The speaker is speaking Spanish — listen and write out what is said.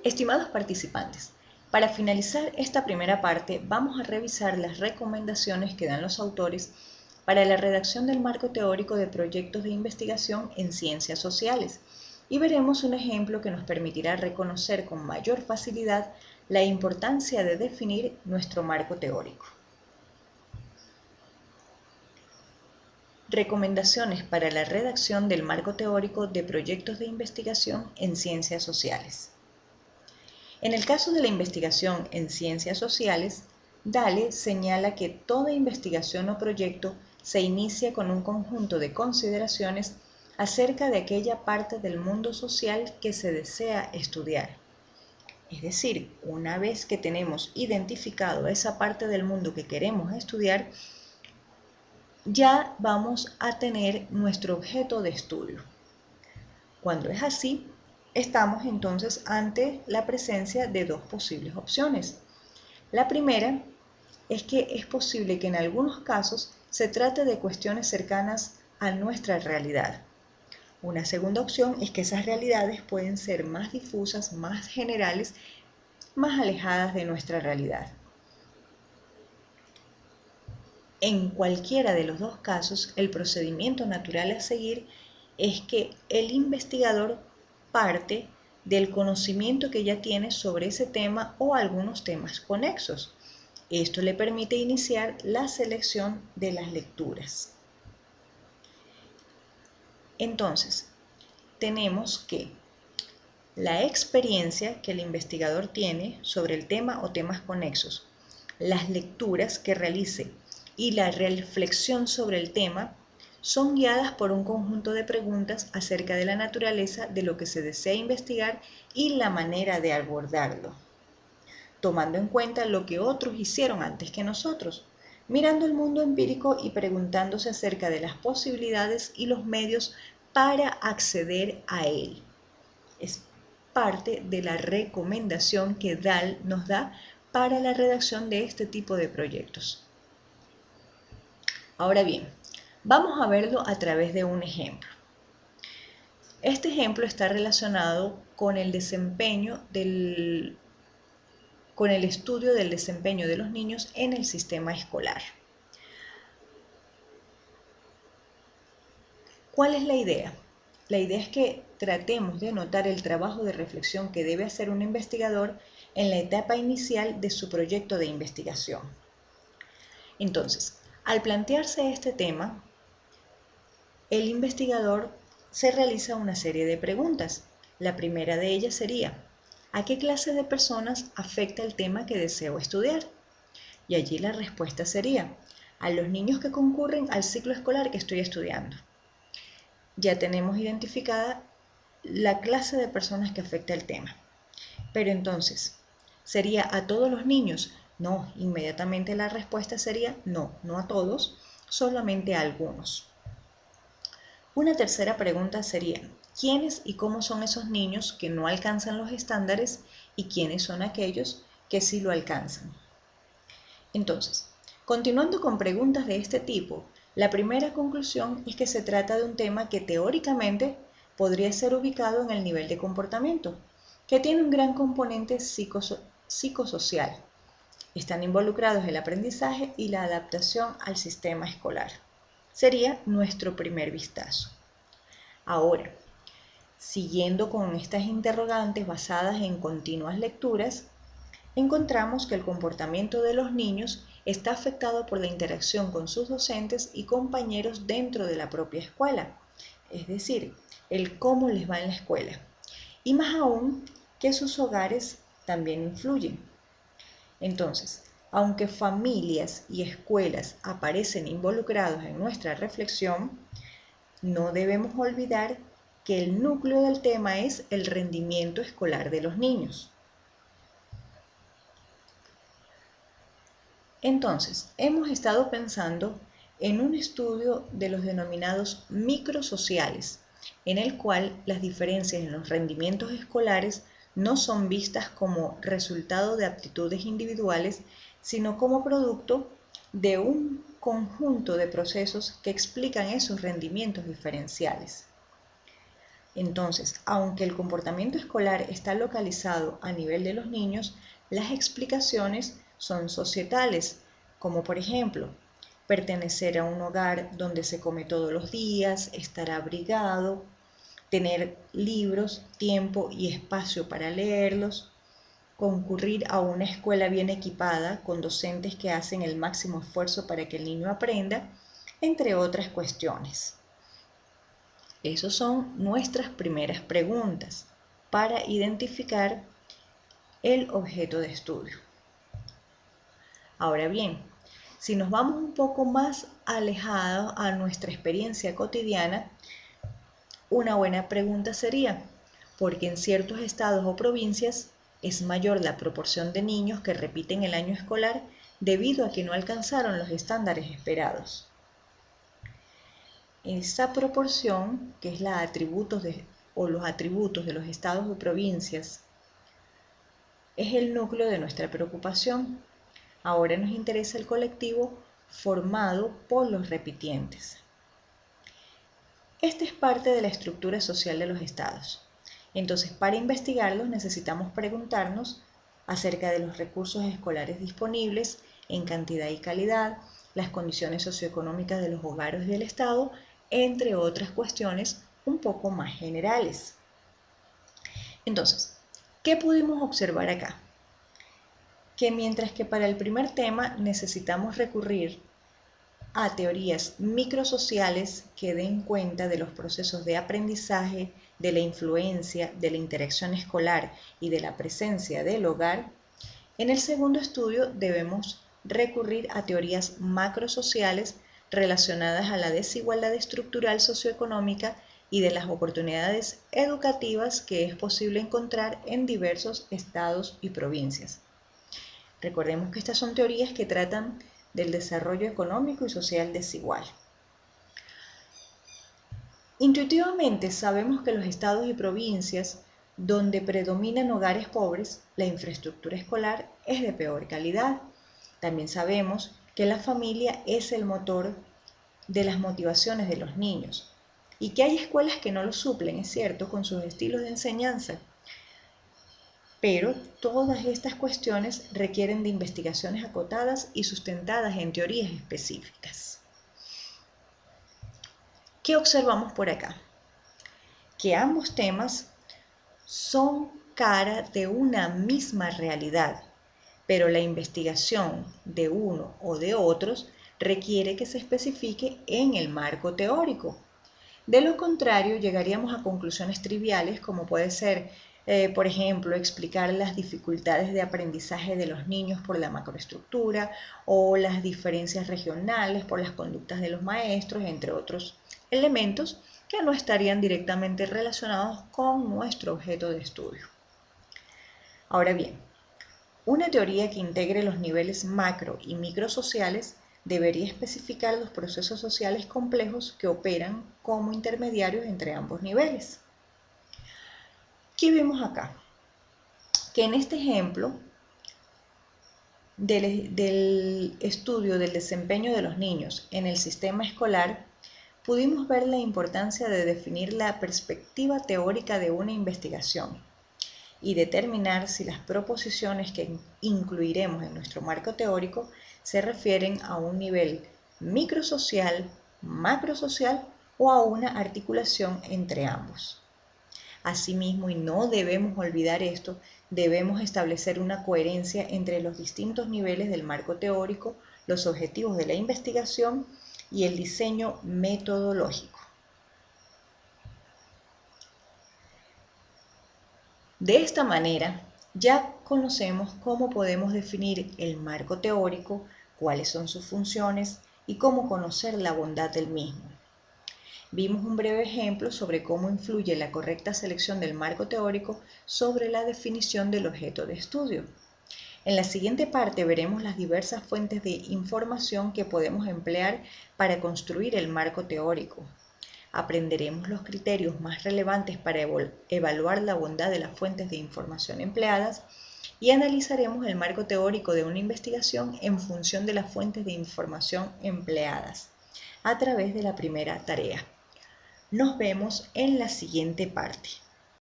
Estimados participantes, para finalizar esta primera parte vamos a revisar las recomendaciones que dan los autores para la redacción del marco teórico de proyectos de investigación en ciencias sociales y veremos un ejemplo que nos permitirá reconocer con mayor facilidad la importancia de definir nuestro marco teórico. Recomendaciones para la redacción del marco teórico de proyectos de investigación en ciencias sociales. En el caso de la investigación en ciencias sociales, Dale señala que toda investigación o proyecto se inicia con un conjunto de consideraciones acerca de aquella parte del mundo social que se desea estudiar. Es decir, una vez que tenemos identificado esa parte del mundo que queremos estudiar, ya vamos a tener nuestro objeto de estudio. Cuando es así, estamos entonces ante la presencia de dos posibles opciones. La primera es que es posible que en algunos casos se trate de cuestiones cercanas a nuestra realidad. Una segunda opción es que esas realidades pueden ser más difusas, más generales, más alejadas de nuestra realidad. En cualquiera de los dos casos, el procedimiento natural a seguir es que el investigador parte del conocimiento que ya tiene sobre ese tema o algunos temas conexos. Esto le permite iniciar la selección de las lecturas. Entonces, tenemos que la experiencia que el investigador tiene sobre el tema o temas conexos, las lecturas que realice y la reflexión sobre el tema son guiadas por un conjunto de preguntas acerca de la naturaleza de lo que se desea investigar y la manera de abordarlo, tomando en cuenta lo que otros hicieron antes que nosotros, mirando el mundo empírico y preguntándose acerca de las posibilidades y los medios para acceder a él. Es parte de la recomendación que DAL nos da para la redacción de este tipo de proyectos. Ahora bien, vamos a verlo a través de un ejemplo. Este ejemplo está relacionado con el estudio del desempeño de los niños en el sistema escolar. ¿Cuál es la idea? La idea es que tratemos de notar el trabajo de reflexión que debe hacer un investigador en la etapa inicial de su proyecto de investigación. Entonces, al plantearse este tema, el investigador se realiza una serie de preguntas. La primera de ellas sería, ¿a qué clase de personas afecta el tema que deseo estudiar? Y allí la respuesta sería, a los niños que concurren al ciclo escolar que estoy estudiando. Ya tenemos identificada la clase de personas que afecta el tema. Pero entonces, ¿sería a todos los niños? No, inmediatamente la respuesta sería no, no a todos, solamente a algunos. Una tercera pregunta sería, ¿quiénes y cómo son esos niños que no alcanzan los estándares y quiénes son aquellos que sí lo alcanzan? Entonces, continuando con preguntas de este tipo, la primera conclusión es que se trata de un tema que teóricamente podría ser ubicado en el nivel de comportamiento, que tiene un gran componente psicosocial. Están involucrados el aprendizaje y la adaptación al sistema escolar. Sería nuestro primer vistazo. Ahora, siguiendo con estas interrogantes basadas en continuas lecturas, encontramos que el comportamiento de los niños está afectado por la interacción con sus docentes y compañeros dentro de la propia escuela, es decir, el cómo les va en la escuela, y más aún que sus hogares también influyen. Entonces, aunque familias y escuelas aparecen involucrados en nuestra reflexión, no debemos olvidar que el núcleo del tema es el rendimiento escolar de los niños. Entonces, hemos estado pensando en un estudio de los denominados microsociales, en el cual las diferencias en los rendimientos escolares no son vistas como resultado de aptitudes individuales, sino como producto de un conjunto de procesos que explican esos rendimientos diferenciales. Entonces, aunque el comportamiento escolar está localizado a nivel de los niños, las explicaciones son societales, como por ejemplo, pertenecer a un hogar donde se come todos los días, estar abrigado, tener libros, tiempo y espacio para leerlos, concurrir a una escuela bien equipada con docentes que hacen el máximo esfuerzo para que el niño aprenda, entre otras cuestiones. Esas son nuestras primeras preguntas para identificar el objeto de estudio. Ahora bien, si nos vamos un poco más alejados a nuestra experiencia cotidiana, una buena pregunta sería, ¿por qué en ciertos estados o provincias es mayor la proporción de niños que repiten el año escolar debido a que no alcanzaron los estándares esperados? Esa proporción, que es los atributos de los estados o provincias, es el núcleo de nuestra preocupación. Ahora nos interesa el colectivo formado por los repitientes. Esta es parte de la estructura social de los estados. Entonces, para investigarlos necesitamos preguntarnos acerca de los recursos escolares disponibles en cantidad y calidad, las condiciones socioeconómicas de los hogares del estado, entre otras cuestiones un poco más generales. Entonces, ¿qué pudimos observar acá? Que mientras que para el primer tema necesitamos recurrir a teorías microsociales que den cuenta de los procesos de aprendizaje, de la influencia, de la interacción escolar y de la presencia del hogar, en el segundo estudio debemos recurrir a teorías macrosociales relacionadas a la desigualdad estructural socioeconómica y de las oportunidades educativas que es posible encontrar en diversos estados y provincias. Recordemos que estas son teorías que tratan del desarrollo económico y social desigual. Intuitivamente sabemos que los estados y provincias donde predominan hogares pobres, la infraestructura escolar es de peor calidad. También sabemos que la familia es el motor de las motivaciones de los niños y que hay escuelas que no lo suplen, es cierto, con sus estilos de enseñanza. Pero todas estas cuestiones requieren de investigaciones acotadas y sustentadas en teorías específicas. ¿Qué observamos por acá? Que ambos temas son cara de una misma realidad, pero la investigación de uno o de otros requiere que se especifique en el marco teórico. De lo contrario, llegaríamos a conclusiones triviales como puede ser, por ejemplo, explicar las dificultades de aprendizaje de los niños por la macroestructura o las diferencias regionales por las conductas de los maestros, entre otros elementos que no estarían directamente relacionados con nuestro objeto de estudio. Ahora bien, una teoría que integre los niveles macro y microsociales debería especificar los procesos sociales complejos que operan como intermediarios entre ambos niveles. ¿Qué vemos acá? Que en este ejemplo del estudio del desempeño de los niños en el sistema escolar, pudimos ver la importancia de definir la perspectiva teórica de una investigación y determinar si las proposiciones que incluiremos en nuestro marco teórico se refieren a un nivel microsocial, macrosocial o a una articulación entre ambos. Asimismo, y no debemos olvidar esto, debemos establecer una coherencia entre los distintos niveles del marco teórico, los objetivos de la investigación y el diseño metodológico. De esta manera, ya conocemos cómo podemos definir el marco teórico, cuáles son sus funciones y cómo conocer la bondad del mismo. Vimos un breve ejemplo sobre cómo influye la correcta selección del marco teórico sobre la definición del objeto de estudio. En la siguiente parte veremos las diversas fuentes de información que podemos emplear para construir el marco teórico. Aprenderemos los criterios más relevantes para evaluar la bondad de las fuentes de información empleadas y analizaremos el marco teórico de una investigación en función de las fuentes de información empleadas a través de la primera tarea. Nos vemos en la siguiente parte.